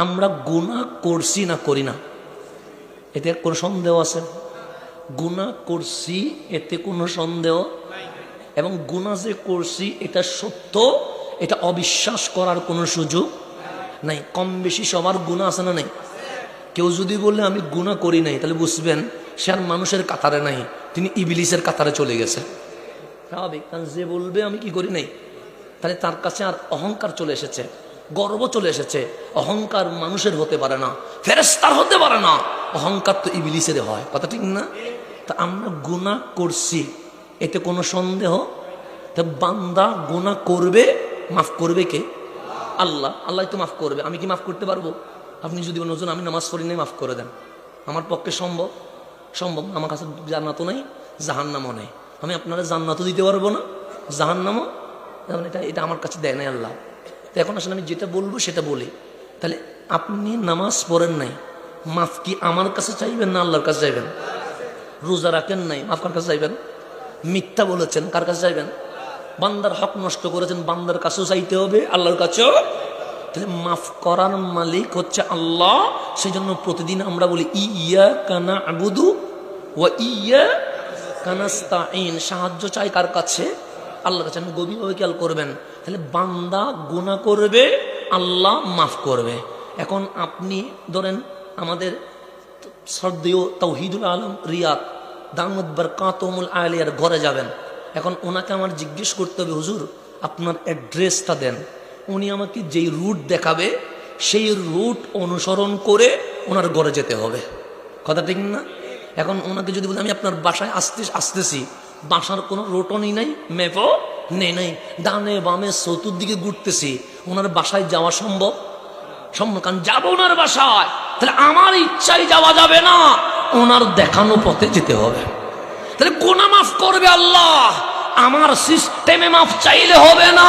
আমরা গুনাহ করছি না করি না, এতে কোনো সন্দেহ আছে? গুনাহ করছি এতে কোনো সন্দেহ, এবং গুনাহ যে করছি এটা সত্য, এটা অবিশ্বাস করার কোনো সুযোগ নাই। কম বেশি সবার গুনাহ আছে না নাই? কেউ যদি বলে আমি গুনাহ করি নাই, তাহলে বুঝবেন সে আর মানুষের কাতারে নাই, তিনি ইবলিসের কাতারে চলে গেছে। স্বাভাবিক, কারণ যে বলবে আমি কি করি নাই, তাহলে তার কাছে আর অহংকার চলে এসেছে, গর্ব চলে এসেছে। অহংকার মানুষের হতে পারে না, ফেরেশতার হতে পারে না, অহংকার তো ইবলিসের হয়। কথা ঠিক না? তা আমরা গুনাহ করছি এতে কোনো সন্দেহ? তা বান্দা গুনাহ করবে, মাফ করবে কে? আল্লাহ। আল্লাহ তো মাফ করবে, আমি কি মাফ করতে পারবো? আপনি যদি বলেন আমি নামাজ পড়ি নাই, মাফ করে দেন, আমার পক্ষে সম্ভব? সম্ভব। আমার কাছে জান্নাতও নাই, জাহান্নামও নেই, আমি আপনারা জান্নাতও দিতে পারবো না, জাহান্নামও, এটা এটা আমার কাছে দেয় নাই আল্লাহ। তো এখন আসলে আমি যেটা বলবো সেটা বলি। তাহলে আপনি নামাজ পড়েন নাই, মাফ কি আমার কাছে চাইবেন না আল্লাহর কাছে চাইবেন? রোজা রাখেন নাই, মাফ কার কাছে চাইবেন? মিথ্যা বলেছেন, কার কাছে চাইবেন? বান্দার হক নষ্ট করেছেন, বান্দার কাছেও চাইতে হবে, আল্লাহর কাছেও। তাহলে মাফ করার মালিক হচ্ছে আল্লাহ। সেই জন্য প্রতিদিন আমরা বলি ইয়াকা না'বুদু ওয়া ইয়াকা নাস্তাঈন, সাহায্য চাই কার কাছে? আল্লাহর কাছে। গভীরভাবে খেয়াল করবেন, তাহলে বান্দা গুনাহ করবে, আল্লাহ মাফ করবে। এখন আপনি ধরেন আমাদের শ্রদ্ধেয় তাওহীদুল আলম রিয়াদ দামাত বারকাতুহুল আলিয়ার ঘরে যাবেন। এখন ওনাকে আমার জিজ্ঞেস করতে হবে, হুজুর আপনার অ্যাড্রেসটা দেন। উনি আমাকে যেই রুট দেখাবে সেই রুট অনুসরণ করে ওনার ঘরে যেতে হবে। কথা ঠিক না? এখন ওনাকে যদি বলি আমি আপনার বাসায় আসতেছি, বাসার কোনো রুটও নাই, ম্যাপও নেই, ডানে বামে চতুর্দিকে ঘুরতেছি, ওনার বাসায় যাওয়া সম্ভব? সম্ভব, কারণ যাবো ওনার বাসায়, তাহলে আমার ইচ্ছায় যাওয়া যাবে না, ওনার দেখানো পথে যেতে হবে। তাহলে গুনাহ মাফ করবে আল্লাহ, আমার সিস্টেমে মাফ চাইলে হবে না,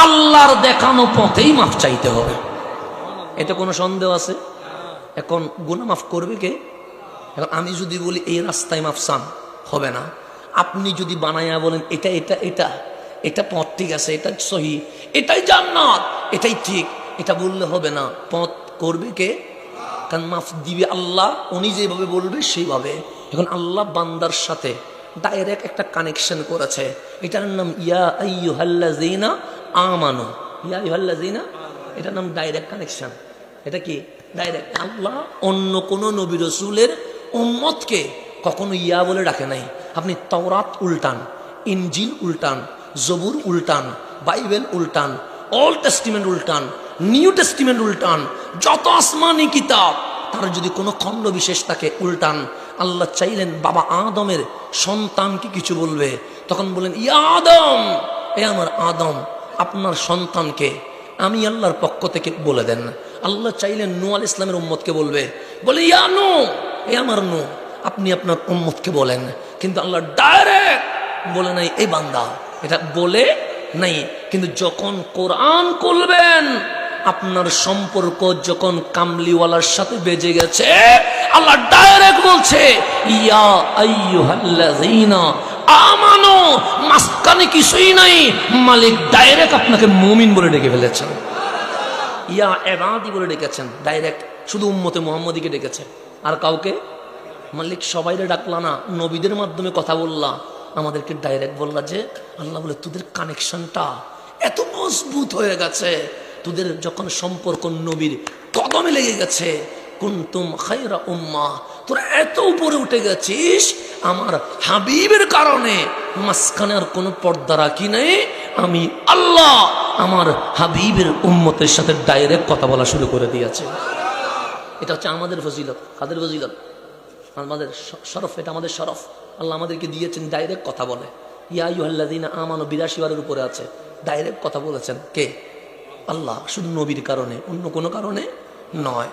আল্লাহর দেখানো পথেই মাফ চাইতে হবে। এটা কোনো সন্দেহ আছে? এখন গুনাহ মাফ করবে কে? এখন আমি যদি বলি এই রাস্তায় মাফ চান, হবে না। আপনি যদি বানায়া বলেন এটা এটা এটা এটা পথ ঠিক আছে, এটা সহি, এটাই জান্নাত, এটাই ঠিক, এটা বললে হবে না। পথ করবে কে? কারণ মাফ দিবে আল্লাহ, উনি যেভাবে বলবে সেইভাবে। এখন আল্লাহ বান্দার সাথে ডাইরেক্ট একটা কানেকশন করেছে, এটার নাম ইয়া আইয়ুহাল্লাযীনা আমানু। ইয়া আইয়ুহাল্লাযীনা, এটার নাম ডাইরেক্ট কানেকশন। এটা কি ডাইরেক্ট? আল্লাহ অন্য কোন নবী রাসূলের উম্মতকে কখনো ইয়া বলে ডাকে নাই। আপনি তাওরাত উল্টান, ইনজিল উল্টান, জবুর উল্টান, বাইবেল উল্টান, ওল্ড টেস্টিমেন্ট উল্টান, নিউ টেস্টিমেন্ট উল্টান, যত আসমানি কিতাব তার যদি কোনো খণ্ড বিশেষ থাকে উল্টান। আল্লাহ চাইলেন বাবা আদমের সন্তানকে কিছু বলবে, তখন বলেন ইয়া আদম, এ আমার আদম, আপনার সন্তানকে আমি আল্লাহর পক্ষ থেকে বলে দেন। আল্লাহ চাইলেন নূহ আলাইহিস ইসলামের উম্মতকে বলবে, বলে ইয়া নূহ, এ আমার নূহ, আপনি আপনার উম্মতকে বলেন। কিন্তু আল্লাহ ডাইরেক্ট বলে নাই এই বান্দা, এটা বলে নাই। কিন্তু যখন কোরআন খুলবেন, আপনার সম্পর্ক যখন কামলিওয়ালার সাথে বেজে গেছে, আল্লাহ ডাইরেক্ট বলছে ইয়া আইয়ুহাল্লাযীনা আমানু, মাঝখানে কিছুই নাই, মালিক ডাইরেক্ট আপনাকে মুমিন বলে ডেকে ফেলেছেন। ইয়া ইবাদি বলে ডেকেছেন ডাইরেক্ট, শুধু উম্মতে মুহাম্মদীকে ডেকেছে, আর কাউকে। মালিক সবাইরে ডাকলা না, নবীদের মাধ্যমে কথা বললা, আমাদেরকে ডাইরেক্ট বললা যে আল্লাহ বলে তোদের কানেকশনটা এত মজবুত হয়ে গেছে, তোদের যখন সম্পর্ক নবীর কদমে লেগে গেছে, কুনতুম খায়রা উম্মাহ, তোরা এত উপরে উঠে গেছিস আমার হাবিবের কারণে, মাঝখানে আর কোনো পর্দা রাখি নাই, আমি আল্লাহ আমার হাবিবের উম্মতের সাথে ডাইরেক্ট কথা বলা শুরু করে দিয়েছে। এটা হচ্ছে আমাদের ফজিলত। কাদের ফজিলত? আমাদের শরফ, এটা আমাদের শরফ। আল্লাহ আমাদেরকে দিয়েছেন ডাইরেক্ট কথা বলে। ইয়া আইয়ুহাল্লাযীনা আমানু 82 বারের উপরে আছে, ডাইরেক্ট কথা বলেছেন কে? আল্লাহ, শুধু নবীর কারণে, অন্য কোনো কারণে নয়।